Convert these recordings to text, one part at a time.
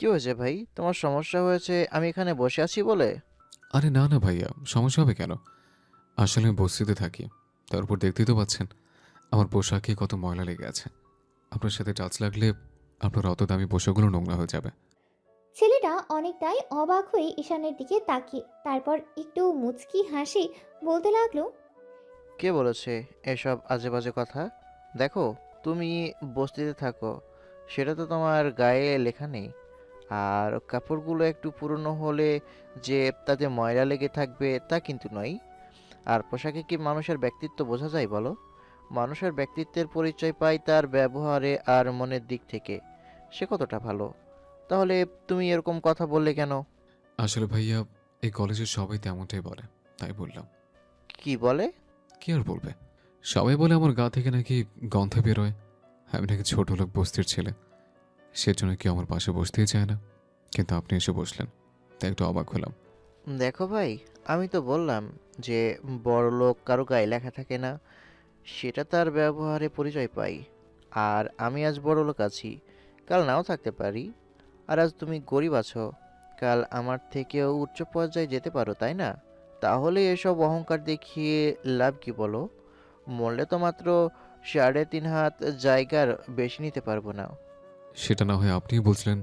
কি হয়েছে ভাই? তোমার সমস্যা হয়েছে আমি এখানে বসে আছি বলে? আরে না না ভাইয়া, সমস্যা হবে কেন? আসলে আমি বস্তিতে থাকি। তার উপর দেখতেই তো পাচ্ছেন আমার পোশাকে কত ময়লা লেগে আছে। আপনার সাথে টাচ লাগলে আপনার অত দামি পোশাকগুলো নোংরা হয়ে যাবে। ছেলেটা অনেকটাই অবাক হয়ে ঈশানের দিকে তাকিয়ে তারপর একটু মুচকি হাসি বলতে লাগলো। কে বলেছে এসব আজে-বাজে কথা? দেখো, তুমি বস্তিতে থাকো, সেটা তো তোমার গায়ে লেখা নেই। আর কাপড়গুলো একটু পুরনো হলে যে তাতে ময়লা লেগে থাকবে তা কিন্তু নয়। আর পোশাকে কি মানুষের ব্যক্তিত্ব বোঝা যায় বলো? মানুষের ব্যক্তিত্বের পরিচয় পায় তার ব্যবহারে আর মনের দিক থেকে। সে কতটা ভালো। তাহলে তুমি এরকম কথা বললে কেন? আসলে ভাইয়া, এই কলেজের সবাই তেমনটাই বলে, তাই বললাম। কি বলে? কি আর বলবে? সবাই বলে আমার গা থেকে নাকি গন্ধ বেরোয়। আমি নাকি ছোট লোক বস্তির ছেলে, সেজন্য কেউ আমার পাশে বসতেই চায় না। কিন্তু আপনি এসে বসলেন, তাই একটু অবাক হলাম। দেখো ভাই, আমি তো বললাম যে বড়লোক কারো গায়ে লেখা থাকে না, সেটা তার ব্যবহারে পরিচয় পাই। আর আমি আজ বড়লোক আছি, কাল নাও থাকতে পারি। আর আজ তুমি গরিব আছো, কাল আমার থেকেও উচ্চ পর্যায়ে যেতে পারো, তাই না? তাহলে এসব অহংকার দেখিয়ে লাভ কি বলো? মরলে তো মাত্র 3.5 হাত জায়গার বেশি নিতে পারবো না। সেটা না হয় আপনিই বুঝলেন,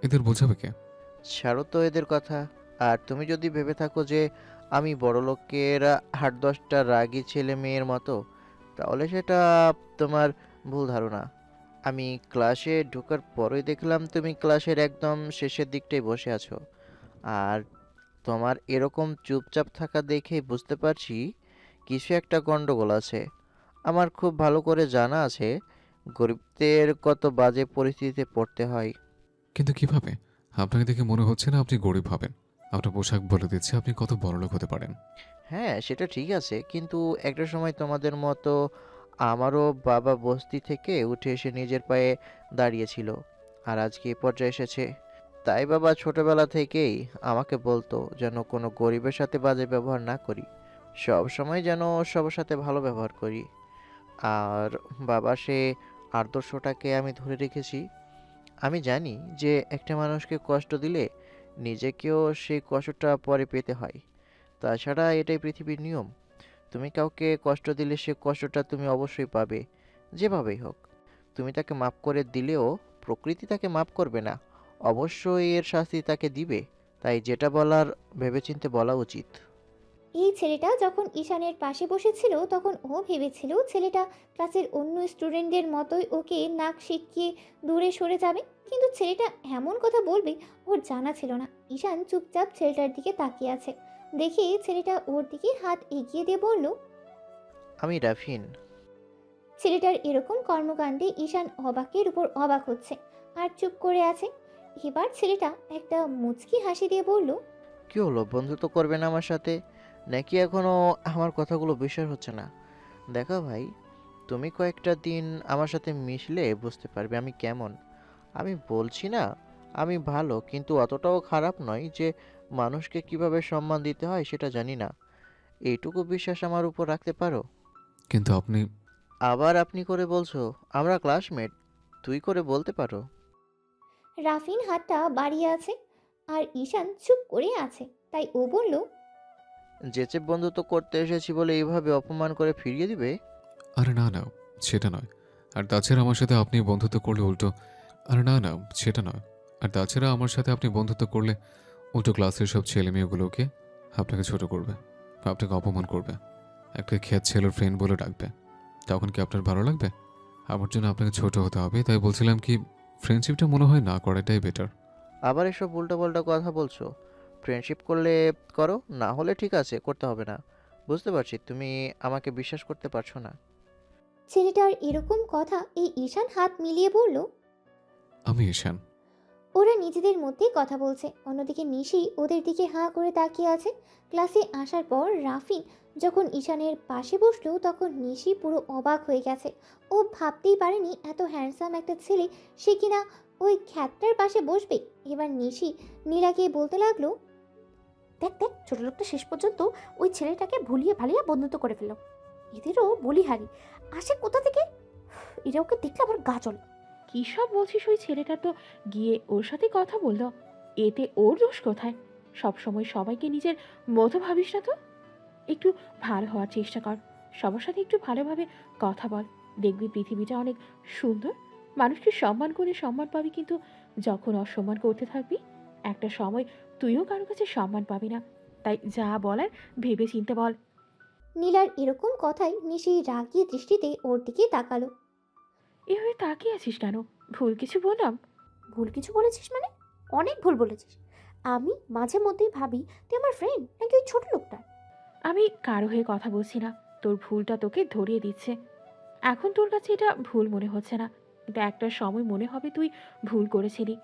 এদের বোঝাবে কে? ছাড়ো তো এদের কথা। আর তুমি যদি ভেবে থাকো যে আমি বড়লোকের 8-10টা রাগী ছেলে মেয়ের মতো, তাহলে সেটা তোমার ভুল ধারণা। আমি ক্লাসে ঢোকার পরই দেখলাম তুমি ক্লাসের একদম শেষের দিকটায় বসে আছো। আর তোমার এরকম চুপচাপ থাকা দেখেই বুঝতে পারছি কিছু একটা গন্ডগোল আছে। আমার খুব ভালো করে জানা আছে গরিবদের কত বাজে পরিস্থিতিতে পড়তে হয়। কিন্তু কিভাবে? আপনাকে দেখে মনে হচ্ছে না আপনি গরিব হবেন। আপনার পোশাক বলে দিচ্ছে আপনি কত বড়লোক হতে পারেন। হ্যাঁ, সেটা ঠিক আছে। কিন্তু একটা সময় তোমাদের মতো আমারও বাবা বস্তি থেকে উঠে এসে নিজের পায়ে দাঁড়িয়েছিল। আর আজকে এ পর্যায়ে এসেছে। তাই বাবা ছোটবেলা থেকেই আমাকে বলতো যেন কোনো গরিবের সাথে বাজে ব্যবহার না করি। সব সময় যেন সবার সাথে ভালো ব্যবহার করি। আর বাবা সে আদর্শটাকে আমি ধরে রেখেছি। আমি জানি যে একটা মানুষকে কষ্ট দিলে নিজেকেও সেই কষ্টটা পরে পেতে হয়। তাছাড়া এটাই পৃথিবীর নিয়ম। তুমি কাউকে কষ্ট দিলে সে কষ্টটা তুমি অবশ্যই পাবে, যেভাবেই হোক। তুমি তাকে মাফ করে দিলেও প্রকৃতি তাকে মাফ করবে না। অবশ্যই এর শাস্তি তাকে দিবে। তাই যেটা বলার ভেবেচিন্তে বলা উচিত। এই ছেলেটা যখন ঈশানের পাশে বসেছিল তখন ও ভেবেছিল ছেলেটা ক্লাসের অন্য স্টুডেন্টদের মতোই ওকে নাক সিটকিয়ে দূরে সরে যাবে, কিন্তু ছেলেটা এমন কথা বলবে ওর জানা ছিল না। ঈশান চুপচাপ ছেলেটার দিকে তাকিয়ে আছে দেখে ছেলেটা ওর দিকে হাত এগিয়ে দিয়ে বলল। আমি রাফিন। ছেলেটার এরকম কর্মকাণ্ডে ঈশান অবাকের উপর অবাক হচ্ছে আর চুপ করে আছে। এবার ছেলেটা একটা মুচকি হাসি দিয়ে বলল। কি হলো, বন্ধুত্ব করবে না আমার সাথে? নাকি এখনো আমার কথাগুলো বিশ্বাস হচ্ছে না? দেখো ভাই, তুমি কয়েকটা দিন আমার সাথে মিশলে বুঝতে পারবে আমি কেমন। আমি বলছি না আমি ভালো, কিন্তু অতটাও খারাপ নয় যে মানুষকে কিভাবে সম্মান দিতে হয় সেটা জানি না। এইটুকু বিশ্বাস আমার উপর রাখতে পারো? কিন্তু আপনি। আবার আপনি করে বলছো? আমরা ক্লাসমেট, তুই করে বলতে পারো। রাফিন হাতটা বাড়িয়ে আছে আর ঈশান চুপ করে আছে, তাই ও বলল। যেচে বন্ধুত্ব করতে এসেছি বলে এইভাবে অপমান করে ফিরিয়ে দিবে? আরে না না, সেটা নয়। আর তাছাড়া আমার সাথে আপনি বন্ধুত্ব করলে উল্টো। আরে না না, সেটা নয়। আর তাছাড়া আমার সাথে আপনি বন্ধুত্ব করলে উল্টো ক্লাসের সব ছেলে মেয়েগুলোকে আপনাকে ছোট করবে, আপনাকে অপমান করবে, একটা খেত ছেলের ফ্রেন্ড বলে ডাকবে। তখন কি আপনার ভালো লাগবে? আমার জন্য আপনাকে ছোট হতে হবে, তাই বলছিলাম কি, ফ্রেন্ডশিপটা মনে হয় না করাটাই বেটার। আবার এসব উল্টোপাল্টা কথা বলছো। ফ্রেন্ডশিপ করলে করো, না হলে ঠিক আছে, করতে হবে না। বুঝতে পারছি তুমি আমাকে বিশ্বাস করতে পারছো না। ছেলেটার এরকম কথা এই ঈশান হাত মিলিয়ে বলল। আমি ঈশান। ওরা নিজেদের মধ্যেই কথা বলছে, অন্যদিকে নিশি ওদের দিকে হাঁ করে তাকিয়ে আছে। ক্লাসে আসার পর রাফিন যখন ঈশানের পাশে বসলো তখন নিশি পুরো অবাক হয়ে গেছে। ও ভাবতেই পারেনি এত হ্যান্ডসাম একটা ছেলে সে কিনা ওই খ্যাতটার পাশে বসবে। এবার নিশি নীলাকে বলতে লাগলো। দেখ দেখ, ছোট লোকটা শেষ পর্যন্ত ওই ছেলেটাকে ভুলিয়ে ভালিয়ে বন্ধুত্ব করে ফেললো। এদেরও বলিহারি আসে কোথা থেকে! এরা ওকে দেখলে আবার গা জ্বলে। কী সব বলছিস? ওই ছেলেটা তো গিয়ে ওর সাথে কথা বললো, এতে ওর দোষ কোথায়? সবসময় সবাইকে নিজের মতো ভাবিস না তো। একটু ভালো হওয়ার চেষ্টা কর, সবার সাথে একটু ভালোভাবে কথা বল। দেখবি পৃথিবীটা অনেক সুন্দর। মানুষকে সম্মান করে সম্মান পাবি, কিন্তু যখন অসম্মান করতে থাকবি একটা সময় তুইও কারো কাছে সম্মান পাবি না। তাই যা বলার ভেবে চিন্তে বল। নীলার এরকম কথায় নিশি রাগী দৃষ্টিতে ওর দিকে তাকালো। এভাবে তাকিয়ে আছিস কেন? ভুল কিছু বললাম? ভুল কিছু বলেছিস মানে? অনেক ভুল বলেছিস। আমি মাঝে মধ্যেই ভাবি তুই আমার ফ্রেন্ড নাকি ওই ছোট লোকটা। আমি কারো হয়ে কথা বলছি না, তোর ভুলটা তোকে ধরিয়ে দিচ্ছে। এখন তোর কাছে এটা ভুল মনে হচ্ছে না, কিন্তু একটা সময় মনে হবে তুই ভুল করেছিলি।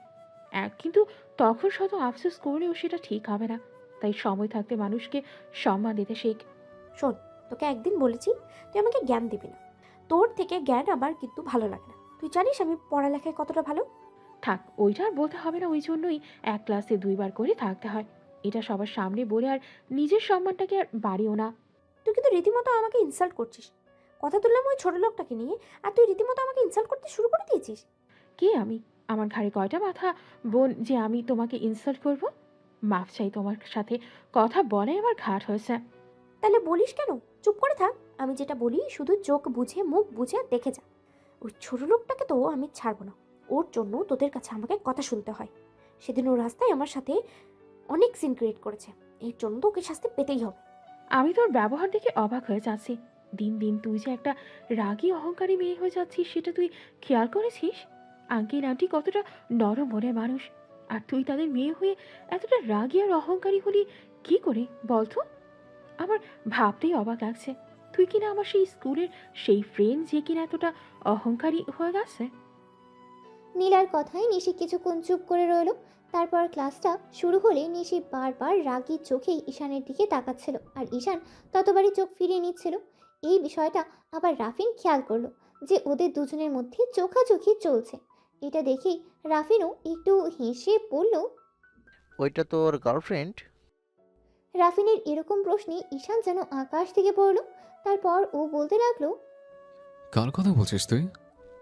কিন্তু তখন শত আফসোস করলেও সেটা ঠিক হবে না। তাই সময় থাকতে মানুষকে সম্মান দিতে শেখ। শোন, তোকে একদিন বলেছি তুই আমাকে জ্ঞান দিবি না। তোর থেকে জ্ঞান আমার কিন্তু ভালো লাগে না। তুই জানিস আমি পড়ালেখায় কতটা ভালো। থাক, ওইটা আর বলতে হবে না। ওই জন্যই এক ক্লাসে 2 বার করে থাকতে হয়। এটা সবার সামনে বলে আর নিজের সম্মানটাকে আর বাড়িও না। তুই কিন্তু রীতিমতো আমাকে ইনসাল্ট করছিস। কথা তুললাম ওই ছোট লোকটাকে নিয়ে, আর তুই রীতিমতো আমাকে ইনসাল্ট করতে শুরু করে দিয়েছিস। কে আমি? আমার ঘাড়ে কয়টা মাথা বোন যে আমি তোমাকে ইনসাল্ট করব? মাফ চাই, তোমার সাথে কথা বলাই আমার ঘাট হয়েছে। তাহলে বলিস কেন? চুপ করে থাক। আমি যেটা বলি শুধু চোখ বুঝে মুখ বুঝে দেখে যা। ওই ছোট লোকটাকে তো আমি ছাড়বো না। ওর জন্য তোদের কাছে আমাকে কথা শুনতে হয়। সেদিন ও রাস্তায় আমার সাথে অনেক সিন ক্রিয়েট করেছে। এর জন্য তো ওকে শাস্তি পেতেই হবে। আমি তোর ব্যবহার দেখে অবাক হয়ে যাচ্ছি। দিন দিন তুই যে একটা রাগী অহংকারী মেয়ে হয়ে যাচ্ছিস, সেটা তুই খেয়াল করেছিস? আঙ্কেল আন্টি কতটা নরম মনের মানুষ, আর তুই তাদের মেয়ে হয়ে এতটা রাগী আর অহংকারী হলি কি করে বলতো? আমার ভাবতেই অবাক লাগছে। তুই কিনা আমার সেই স্কুলের সেই ফ্রেন্ড যে কিনা এতটা অহংকারী হয়ে গেছে। নীলার কথায় নিশি কিছুক্ষণ চুপ করে রইল। তারপর ক্লাসটা শুরু হলে নিশি বারবার রাগী চোখেই ঈশানের দিকে তাকাচ্ছিল, আর ঈশান ততবারই চোখ ফিরিয়ে নিচ্ছিল। এই বিষয়টা আবার রাফিন খেয়াল করলো যে ওদের দুজনের মধ্যে চোখাচোখি চলছে। এটা দেখেই রাফিনও একটু হেসে বলল। ওইটা তোর গার্লফ্রেন্ড? রাফিনের এরকম প্রশ্নে ঈশান যেন আকাশ থেকে পড়ল। তারপর ও বলতে লাগলো। কার কথা বলছিস তুই?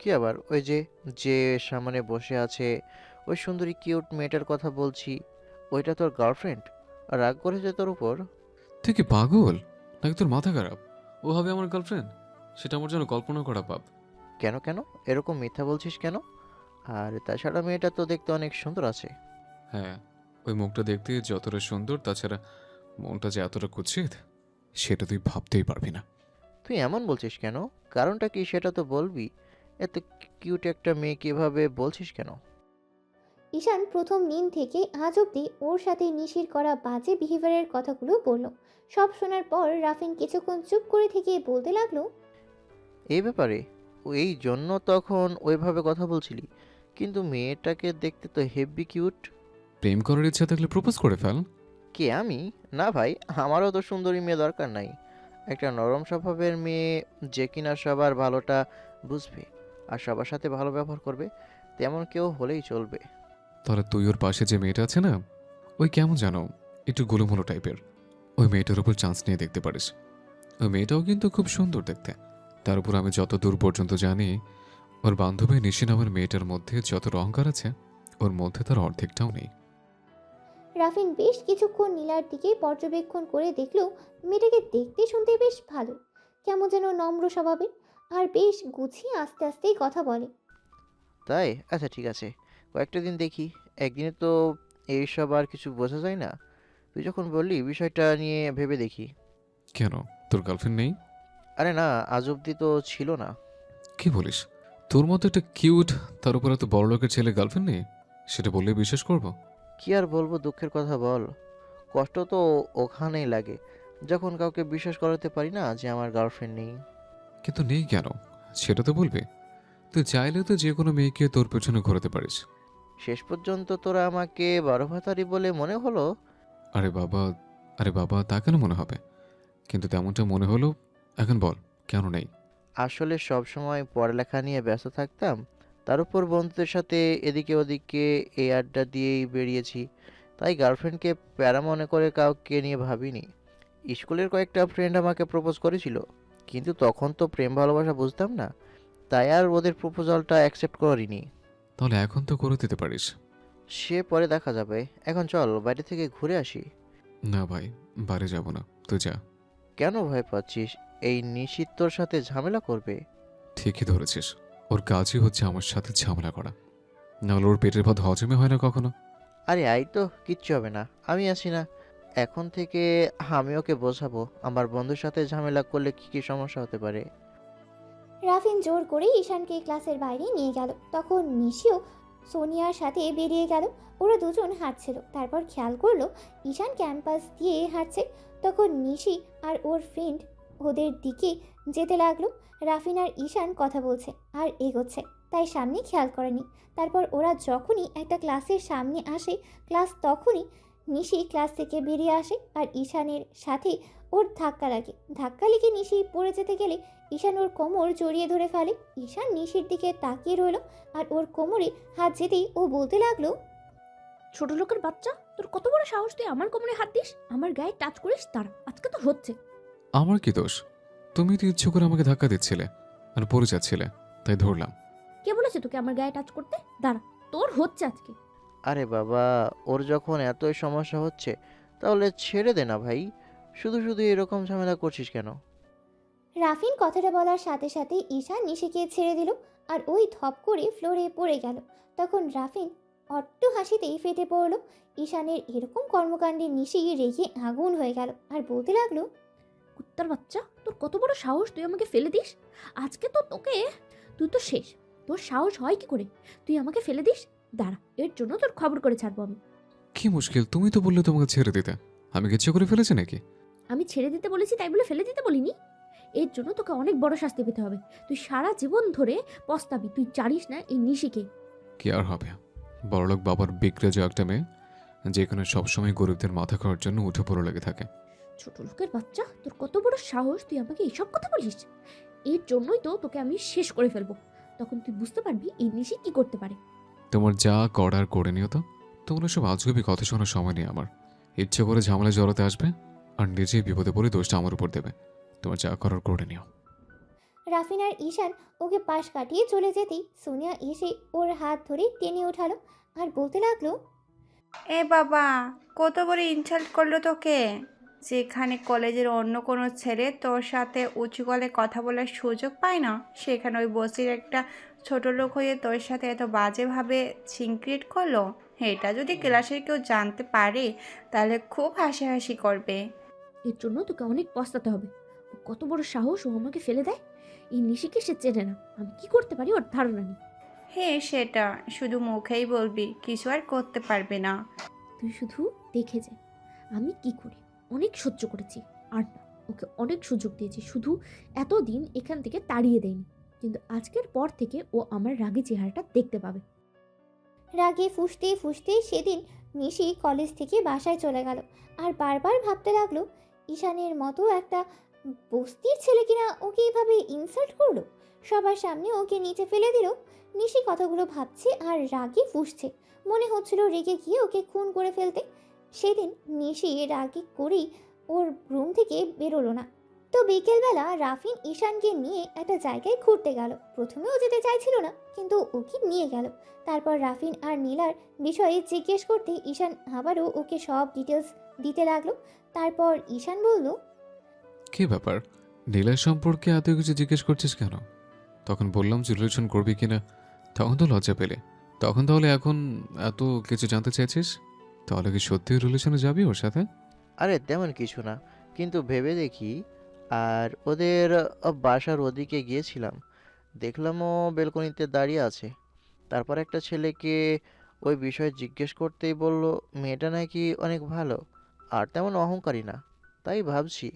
কি আবার, ওই যে যে সামনে বসে আছে, ওই সুন্দরী কিউট মেয়েটার কথা বলছি। ওইটা তোর গার্লফ্রেন্ড? রাগ করেছে তোর উপর? তুই কি পাগল নাকি তোর মাথা খারাপ? ও হবে আমার গার্লফ্রেন্ড? সেটা আমার জন্য কল্পনা করা পাপ। কেন কেন এরকম মিথ্যা বলছিস কেন? আর তাছাড়া মেয়েটা তো দেখতে অনেক সুন্দর আছে। হ্যাঁ, ওই মুখটা দেখতে যতটা সুন্দর, তাছাড়া মনটা যে এতটা কুৎসিত সেটা তুই ভাবতেই পারবি না। তুই এমন বলছিস কেন? কারণটা কি সেটা তো বলবি। এত কিউট একটা মেয়ে কিভাবে বলছিস কেন? ঈশান প্রথম দিন থেকে আজ অবধি ওর সাথে নিশির করা বাজে বিহেভিয়ারের কথাগুলো বলল। সব শোনার পর রাফিন কিছুক্ষণ চুপ করে থেকে বলতে লাগলো। এই ব্যাপারে এই জন্য তখন ওইভাবে কথা বলছিলি, কিন্তু মেয়েটাকে দেখতে তো হেব্বি কিউট। প্রেম করার ইচ্ছা থাকলে প্রপোজ করে ফেল। কে আমি? না ভাই, আমারও তো সুন্দরী মেয়ে দরকার নাই। একটা নরম স্বভাবের মেয়ে যে কিনা সবার ভালোটা বুঝবে আর সবার সাথে ভালো ব্যবহার করবে, তেমন কেউ হলেই চলবে। তাহলে তুই ওর পাশে যে মেয়েটা আছে না, ওই কেমন জানো, একটু গোলুমোলো টাইপের, ওই মেয়েটার উপর চান্স নিয়ে দেখতে পারিস। ওই মেয়েটাও কিন্তু খুব সুন্দর দেখতে। তার উপর আমি যত দূর পর্যন্ত জানি, ওর বান্ধবী নিশি নামের মেয়েটার মধ্যে যত অহংকার আছে, ওর মধ্যে তার অর্ধেকটাও নেই। রাফিন বেশ কিছুক্ষণ নীলার দিকে পর্যবেক্ষণ করে দেখলো মেয়েটাকে দেখতে শুনতে বেশ ভালো, কেমন যেন নম্র স্বভাবের, আর বেশ গুছিয়ে আস্তে আস্তেই কথা বলে। তাই? আচ্ছা ঠিক আছে, কয়েকটা দিন দেখি। একদিনে তো এইসব আর কিছু বোঝা যায় না। তুই যখন বললি বিষয়টা নিয়ে ভেবে দেখি। কেন, তোর গার্লফ্রেন্ড নেই? আরে না, আজ অব্দি তো ছিল না। কি বলিস? তোর মতো একটা কিউট, তার উপর এত বড় লোকের ছেলে গার্লফ্রেন্ড নেই? সেটা বললে বিশ্বাস করবো? কি আর বলবো, দুঃখের কথা বল। কষ্ট তো ওখানেই লাগে যখন কাউকে বিশ্বাস করাতে পারি না যে আমার গার্লফ্রেন্ড নেই। কিন্তু নেই কেন সেটা তো বলবি। তুই চাইলে তো যে কোনো মেয়েকে তোর পেছনে ঘোরাতে পারিস। শেষ পর্যন্ত তোরা আমাকে বড় ভাতারি বলে মনে হলো। আরে বাবা, আরে বাবা, তা কেন মনে হবে? কিন্তু তেমনটা মনে হলো। এখন বল, কেন নেই? আসলে সব সময় পড়ালেখা নিয়ে ব্যস্ত থাকতাম, তার উপর বন্ধুদের সাথে এদিকে ওদিকে এই আড্ডা দিয়েই বেরিয়েছি। তাই গার্লফ্রেন্ডকে প্যারা মনে করে কাউকে নিয়ে ভাবিনি। স্কুলের কয়েকটা ফ্রেন্ড আমাকে প্রপোজ করেছিল, কিন্তু তখন তো প্রেম ভালোবাসা বুঝতাম না, তাই আর ওদের প্রপোজালটা অ্যাকসেপ্ট করিনি। তাহলে এখন তো করে দিতে পারিস। সে পরে দেখা যাবে, এখন চল বাইরে থেকে ঘুরে আসি। না ভাই, বাড়ি যাব না, তুই যা। কেন ভয় পাচ্ছিস? এই নিশিত তোর সাথে ঝামেলা করবে। ঠিকই ধরেছিস, ওর কাজই হচ্ছে আমার সাথে ঝামেলা করা, নাহলে ওর পেটের ভাত হজমে হয় না কখনো। আরে আই তো, কিচ্ছু হবে না, আমি আছি না। এখন থেকে আমি ওকে বোঝাবো আমার বন্ধুর সাথে ঝামেলা করলে কি কি সমস্যা হতে পারে। রাফিন জোর করে ঈশানকে ক্লাসের বাইরে নিয়ে গেল। তখন নিশিও সোনিয়ার সাথে বেরিয়ে গেল। ওরা দুজন হাঁটছিল, তারপর খেয়াল করলো ঈশান ক্যাম্পাস দিয়ে হাঁটছে। তখন নিশি আর ওর ফ্রেন্ড ওদের দিকে যেতে লাগলো। রাফিন আর ঈশান কথা বলছে আর এগোচ্ছে, তাই সামনে খেয়াল করেনি। তারপর ওরা যখনই একটা ক্লাসের সামনে আসে, তখনই নিশি ক্লাস থেকে বেরিয়ে আসে আর ঈশানের সাথে ওর ধাক্কা লাগে। ধাক্কা লেগে নিশি পড়ে যেতে গেলে ঈশান ওর কোমর জড়িয়ে ধরে ফেলে। ঈশান নিশির দিকে তাকিয়ে রইল আর ওর কোমরে হাত যেতেই ও বলতে লাগলো, ছোট লোকের বাচ্চা, তোর কত বড় সাহস তুই আমার কোমরে হাত দিস, আমার গায়ে টাচ করিস? দাঁড়া, আজকে তো হচ্ছে। আমার কি দোষ? তুমি তো ইচ্ছে করে আমাকে ধাক্কা দিচ্ছিলে আর পড়ে যাচ্ছিলে, তাই ধরলাম। কে বলেছে তোকে আমার গায়ে টাচ করতে? দাঁড়া, তোর হচ্ছে আজকে। আরে বাবা, ওর যখন এতই সমস্যা হচ্ছে তাহলে ছেড়ে দে না ভাই, শুধু শুধু এরকম ঝামেলা করছিস কেন? রাফিন কথাটা বলার সাথে সাথে ঈশান নিশিকে ছেড়ে দিল আর ওই ধপ করে ফ্লোরে পড়ে গেল। তখন রাফিন অট্ট হাসিতেই ফেটে পড়ল। ঈশানের এরকম কর্মকাণ্ডে নিশি রেগে আগুন হয়ে গেল আর বলতে লাগলো, কুত্তার বাচ্চা, তোর কত বড় সাহস তুই আমাকে ফেলে দিস? আজকে তো তোকে, তুই তো শেষ। তোর সাহস হয় কি করে তুই আমাকে ফেলে দিস? দাঁড়া, এর জন্য তোর খবর করে ছাড়বো আমি। কি মুশকিল, তুমি তো বললে তোমাকে ছেড়ে দিতে, আমি কিচ্ছু করে ফেলেছি নাকি? আমি ছেড়ে দিতে বলেছি তাই বলে ফেলে দিতে বলিনি। এর জন্য তোকে অনেক বড় শাস্তি পেতে হবে। তুই সারা জীবন ধরে পস্তাবি। তুই জানিস না এই নিশিকে? কি আর হবে, বড়লোক বাবার বিগড়ে যে একটা মেয়ে, যেখানে সবসময় গরিবদের মাথা খাওয়ার জন্য উঠে পড়ে লেগে থাকে। ছোট লোকের বাচ্চা, তোর কত বড় সাহস তুই আমাকে এইসব কথা বলিস? এর জন্যই তো তোকে আমি শেষ করে ফেলবো। তখন তুই বুঝতে পারবি এই নিশি কি করতে পারে। তোমার যা করার করে নিও তো, তোমরা সব আজগুবি কথা শোনার সময় নেই আমার। ইচ্ছে করে ঝামেলা জড়াতে আসবে আর নিজেই বিপদে পড়ে দোষটা আমার উপর দেবে। তোমার যা করার করে নিও। রাফিন আর ঈশান ওকে পাশ কাটিয়ে চলে যেতেই সোনিয়া এসে ওর হাত ধরে টেনে ওঠালো আর বলতে লাগলো, এ বাবা, কত বড় ইনসাল্ট করলো তোকে! যেখানে কলেজের অন্য কোনো ছেলে তোর সাথে উঁচু গলায় কথা বলার সুযোগ পায় না, সেখানে ওই বস্তির একটা ছোট লোক হয়ে তোর সাথে এত বাজেভাবে সিনক্রিয়েট করলো। এটা যদি ক্লাসের কেউ জানতে পারে তাহলে খুব হাসাহাসি করবে। এর জন্য তোকে অনেক পস্তাতে হবে। ও কত বড় সাহস, ও আমাকে ফেলে দেয়! এই নিশিকে সে চেনে না, আমি কি করতে পারি ওর ধারণা নেই। হ্যাঁ, সেটা শুধু মুখেই বলবি, কিছু আর করতে পারবে না। তুই শুধু দেখে যা আমি কি করি। অনেক সহ্য করেছি, আর না, ওকে অনেক সুযোগ দিয়েছি, শুধু এতদিন এখান থেকে তাড়িয়ে দেয়নি। কিন্তু আজকের পর থেকে ও আমার রাগী চেহারাটা দেখতে পাবে। রাগে ফুঁসতে ফুঁসতে সেদিন নিশি কলেজ থেকে বাসায় চলে গেল আর বারবার ভাবতে লাগলো, ঈশানের মতো একটা বস্তির ছেলে কিনা ওকে এভাবে ইনসাল্ট করলো, সবার সামনে ওকে নিচে ফেলে দিল। নিশি কথাগুলো ভাবছে আর রাগে ফুঁসছে, মনে হচ্ছিল রেগে গিয়ে ওকে খুন করে ফেলতে। সেদিন নিশি রাগে করেই ওর রুম থেকে বেরোলো না। তো বিকেলবেলা রাফিন ঈশানকে নিয়ে একটা জায়গায় ঘুরতে গেল। প্রথমে ও যেতে চাইছিল না, কিন্তু ওকে নিয়ে গেল। তারপর রাফিন আর নীলার বিষয়ে জিজ্ঞেস করতে ঈশান আবারও ওকে সব ডিটেলস দিতে লাগলো। তারপর ঈশান বলল, কি ব্যাপার, নীলার সম্পর্কে এত কিছু জিজ্ঞেস করছিস কেন? তখন বললাম যে রিলেশন করবি কিনা, তখন তো লজ্জা পেলে। তখন তাহলে এখন এত কিছু জানতে চাইছিস? তাহলে কি সত্যি রিলেশনে যাবি ওর সাথে? আরে তেমন কিছু না, কিন্তু ভেবে দেখি। আর ওদের বাসার ওদিকে গিয়েছিলাম, দেখলাম ও বেলকনিতে দাঁড়িয়ে আছে। তারপর একটা ছেলেকে ওই বিষয়ে জিজ্ঞেস করতেই বলল মেয়েটা নাকি অনেক ভালো আর তেমন অহংকারী না। তাই ভাবছি।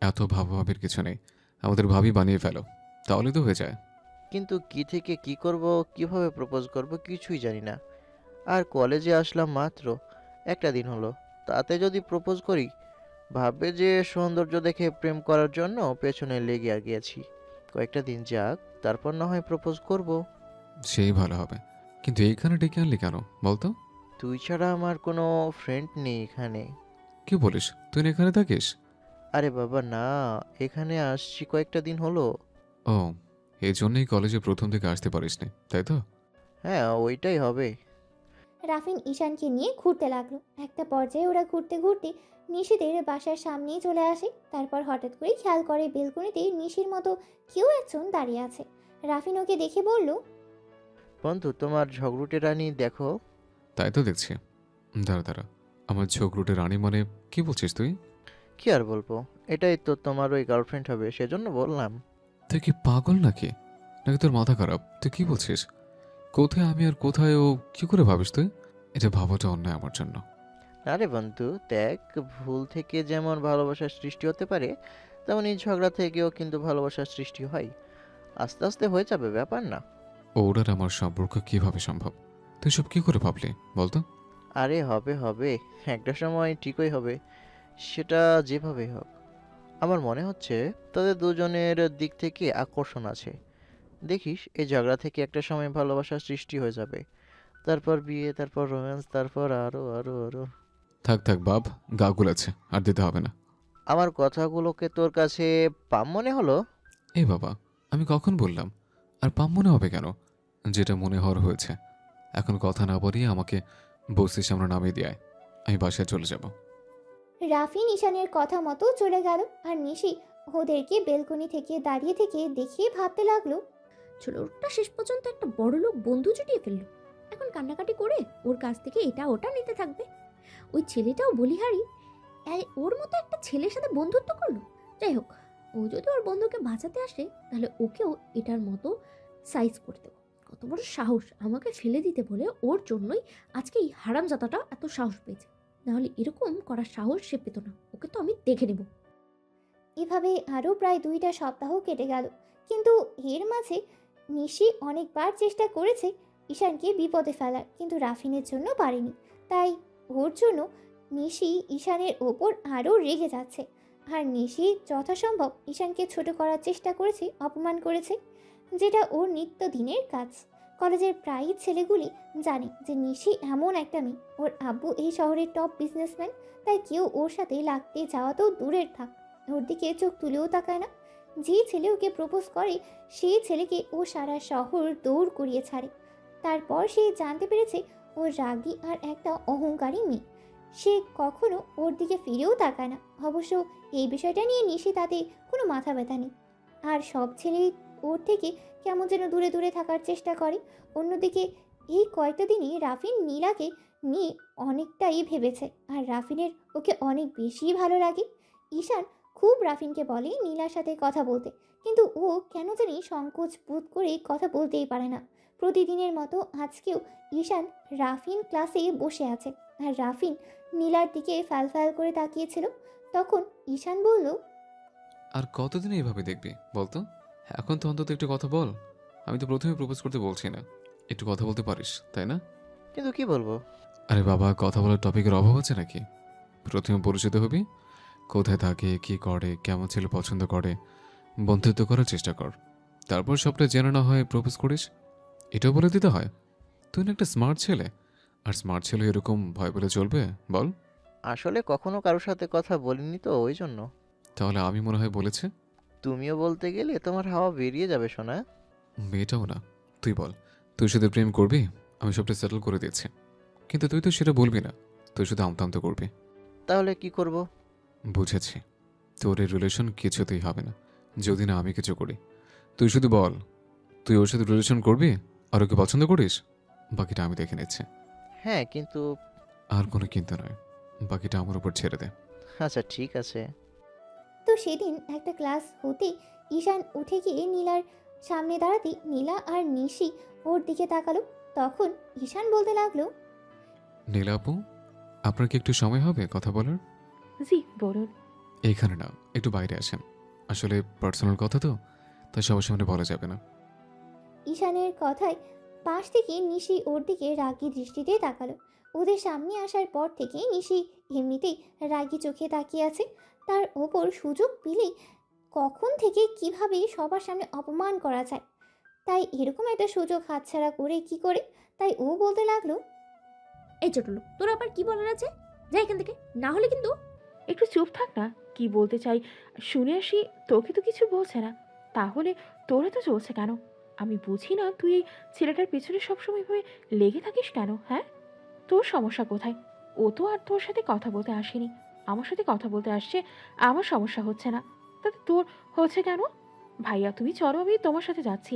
এত ভাবাভাবির কিছু নেই, আমাদের ভাবি বানিয়ে ফেলো, তাহলে তো হয়ে যায়। কিন্তু কি থেকে কি করব, কিভাবে প্রপোজ করব কিছুই জানি না। আর কলেজে আসলাম মাত্র একটা দিন হলো, তাতে যদি প্রপোজ করি ভাববে যে সৌন্দর্য দেখে প্রেম করার জন্য পেছনে লেগে গিয়েছি। কয়েকটা দিন যাক, তারপর না হয় প্রপোজ করব। সেই ভালো হবে, কিন্তু এইখানে ডেকে আনলি কেন বলতো? তুই ছাড়া আমার কোনো ফ্রেন্ড নেই এখানে। কি বলিস, তুই না এখানে থাকিস? আরে বাবা না, এখানে আসছি কয়েকটা দিন হলো। ও, এই জন্যই কলেজে প্রথম থেকে আসতে পারিসনি, তাই তো? হ্যাঁ, ওইটাই হবে। রাফিন ঈশানকে নিয়ে ঘুরতে লাগলো। একটা পর্যায়ে ওরা ঘুরতে ঘুরতে নিশিদের বাসার সামনেই চলে আসে। তারপর হঠাৎ করে খেয়াল করে বেলকনিতে নিশির মতো কেউ একজন দাঁড়িয়ে আছে। রাফিন ওকে দেখে বলল, বন্ধু, তোমার ঝগড়ুটে রানী দেখো। তাই তো দেখছি। দাঁড়া দাঁড়া, আমার ঝগড়ুটে রানী মানে কি বলছিস তুই? কি আর বলবো, এটাই তো তোমার ওই গার্লফ্রেন্ড হবে, সেজন্য বললাম। তুই কি পাগল নাকি? নাকি তোর মাথা খারাপ? তুই কি বলছিস? কোথায় আমি আর কোথায় ও, কি করে ভাবিস তুই? এটা ভাবাটা অন্যায় আমার জন্য। আরে বন্ধু দেখ, ভুল থেকে যেমন ভালোবাসার সৃষ্টি হতে পারে, তেমন এই ঝগড়া থেকেও কিন্তু ভালোবাসার সৃষ্টি হয়। আস্তে আস্তে হয়ে যাবে, ব্যাপার না। ওর আর আমার সম্পর্ক কিভাবে সম্ভব? তুই সব কি করে ভাবলি বলতো? আরে হবে হবে, একটা সময় ঠিকই হবে, সেটা যেভাবেই হোক। আমার মনে হচ্ছে তাদের দুজনের দিক থেকে আকর্ষণ আছে। দেখিস, এই ঝগড়া থেকে একটা সময় ভালোবাসার সৃষ্টি হয়ে যাবে, তারপর বিয়ে, তারপর রোম্যান্স, তারপর আরো আরো আরো। থাক থাক বাপ, গা গুলাচ্ছে, আর দিতে হবে না। আমার কথাগুলোকে তোর কাছে পাম মনে হলো? এই বাবা, আমি কখন বললাম? আর পাম মনে হবে কেন? যেটা মনে হওয়ার হয়েছে। এখন কথা না বলিয়ে আমাকে বস্তির সামনে নামিয়ে দিয়ে আয়। আমি বাসায় চলে যাব। রাফিন ঈশানের কথা মতো চলে গেল। আর নিশি ওদেরকে বেলকনি থেকে দাঁড়িয়ে থেকে দেখে ভাবতে লাগলো, ছোট লোকটা শেষ পর্যন্ত একটা বড় লোক বন্ধু জুটিয়ে ফেললো। এখন কান্নাকাটি করে ওর কাছ থেকে এটা ওটা নিতে থাকবে। ওই ছেলেটাও বলিহারি, ওর মতো একটা ছেলের সাথে বন্ধুত্ব করলো। যাই হোক, ও যদি ওর বন্ধুকে বাঁচাতে আসে তাহলে ওকেও এটার মতো সাইজ করে দেবো। কত বড় সাহস আমাকে ফেলে দিতে বলে, ওর জন্যই আজকে এই হারামজাদাটা এত সাহস পেয়েছে। নাহলে এরকম করার সাহস সে পেত না। ওকে তো আমি দেখে নেব। এভাবে আরও প্রায় 2টা সপ্তাহ কেটে গেল। কিন্তু এর মাঝে নিশি অনেকবার চেষ্টা করেছে ঈশানকে বিপদে ফেলার, কিন্তু রাফিনের জন্য পারেনি। তাই ওর জন্য নিশি ঈশানের ওপর আরও রেগে যাচ্ছে। আর নিশি যথাসম্ভব ঈশানকে ছোট করার চেষ্টা করেছে, অপমান করেছে, যেটা ওর নিত্যদিনের কাজ। কলেজের প্রায় ছেলেগুলি জানে যে নিশি এমন একটা মেয়ে। ওর আব্বু এই শহরের টপ বিজনেসম্যান, তাই কেউ ওর সাথে লাগতে যাওয়া তো দূরের থাক, ওর দিকে চোখ তুলেও তাকায় না। যে ছেলে ওকে প্রপোজ করে সেই ছেলেকে ও সারা শহর দৌড় করিয়ে ছাড়ে। তারপর সে জানতে পেরেছে ও রাগী আর একটা অহংকারী মেয়ে। সে কখনো ওর দিকে ফিরেও তাকায় না। অবশ্য এই বিষয়টা নিয়ে নিশি তাতে কোনো মাথা ব্যথা নেই। আর সব ছেলেই ওর থেকে কেমন যেন দূরে দূরে থাকার চেষ্টা করে। অন্যদিকে এই কয়েকটা দিনই রাফিন নীলাকে নিয়ে অনেকটাই ভেবেছে, আর রাফিনের ওকে অনেক বেশি ভালো লাগে। ঈশান খুব রাফিনকে বলে নীলার সাথে কথা বলতে, কিন্তু ও কেন জানি সংকোচ বোধ করে কথা বলতেই পারে না। প্রতিদিনের মতো আজকেও ঈশান রাফিন ক্লাসে বসে আছে, আর রাফিন নীলার দিকে ফ্যাল ফ্যাল করে তাকিয়েছিল। তখন ঈশান বলল, আর কতদিন এইভাবে দেখবি বলতো? এখন তো অন্তত একটু কথা বল। আমি তো প্রথমে প্রপোজ করতে বলছি না, একটু কথা বলতে পারিস তাই না? কিন্তু কি বলবো? আরে বাবা, কথা বলার টপিকের অভাব আছে নাকি? প্রথমে পরিচিত হবি, কোথায় থাকে, কি করে, কেমন ছেলে পছন্দ করে, বন্ধুত্ব করার চেষ্টা কর। তারপর সবটা জেনে না হয় প্রপোজ করিস, এটাও বলে দিতে হয়? তুই না একটা স্মার্ট ছেলে, আর স্মার্ট ছেলে এরকম ভয় পেলে চলবে বল? আসলে কখনো কারোর সাথে কথা বলিনি তো, ওই জন্য। তাহলে আমি মনে হয় বলেছে। তুমিও বলতে গেলে তোমার হাওয়া বেরিয়ে যাবে সোনা। মেয়েটাও না। তুই বল, তুই শুধু প্রেম করবি, আমি সবটা সেটেল করে দিচ্ছি। কিন্তু তুই তো সেটা বলবি না, তুই শুধু আমতা আমতা করবি। তাহলে কি করব? বুঝেছি, তোর এই রিলেশন কিছুতেই হবে না যদি না আমি কিছু করি। তুই শুধু বল, তুই ওর সাথে রিলেশন করবি আর ওকে পছন্দ করিস, বাকিটা আমি দেখে নিচ্ছি। হ্যাঁ, কিন্তু। আর কোনো কিন্তু নয়, বাকিটা আমার উপর ছেড়ে দে। আচ্ছা, ঠিক আছে। তো সেদিন একটা ক্লাস হতে ঈশান উঠে গিয়ে নীলার সামনে দাঁড়াতে নীলা আর নিশি ওর দিকে তাকালো। তখন ঈশান বলতে লাগলো, নীলা আপু, আপনার কি একটু সময় হবে কথা বলার? জি বলুন। এইখানে না, একটু বাইরে আসেন। আসলে পার্সোনাল কথা তো, তাই সবার সামনে বলা যাবে না। ঈশানের কথায় পাশ থেকে নিশি ওর দিকে রাগী দৃষ্টিতে তাকালো। ওদের সামনে আসার পর থেকে নিশি এমনিতেই রাগী চোখে তাকিয়ে আছে। তার ওপর সুযোগ পেলেই কখন থেকে কিভাবে সবার সামনে অপমান করা যায়, তাই এরকম একটা সুযোগ হাতছাড়া করে কি করে। তাই ও বলতে লাগলো, এই ছোট লোক, তোর আবার কি বলার আছে? যা এখান থেকে, না হলে কিন্তু। একটু চুপ থাক না, কি বলতে চাই শুনে আসি। তোকে তো কিছু বলছে না, তাহলে তোরা তো চলছে কেন? আমি বুঝি না তুই এই ছেলেটার পেছনে সবসময় এভাবে লেগে থাকিস কেন? হ্যাঁ, তোর সমস্যা কোথায়? ও তো আর তোর সাথে কথা বলতে আসেনি, আমার সাথে কথা বলতে আসছে। আমার সমস্যা হচ্ছে না, তাতে তোর হচ্ছে কেন? ভাইয়া তুমি চলো, আমি তোমার সাথে যাচ্ছি।